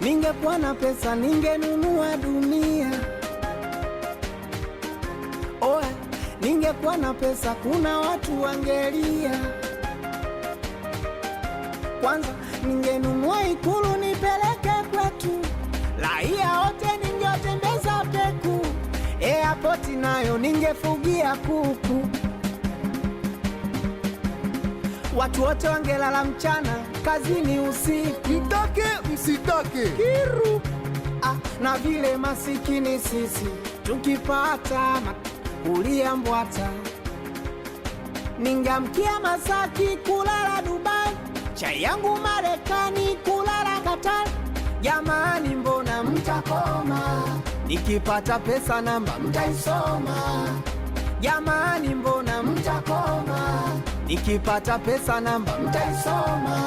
ningekuwa na pesa ningenunua dunia. Oe, ningekuwa na pesa kuna watu wangelia. Kwanza ningenunua Ikulu nipeleke kwetu, raia wote ningetembeza peku. Airport nayo ningefugia kuku, watu wote wangelala mchana, kazini usiku. Mtake msitake Kiru. Na vile masikini sisi tukipata kulia mbwata, ningamkia Masaki kulala Dubai, chai yangu Marekani kulala Qatar. Jamani mbona mtakoma, nikipata pesa namba mtaisoma. Jamani mbona mtakoma, nikipata pesa namba mtaisoma.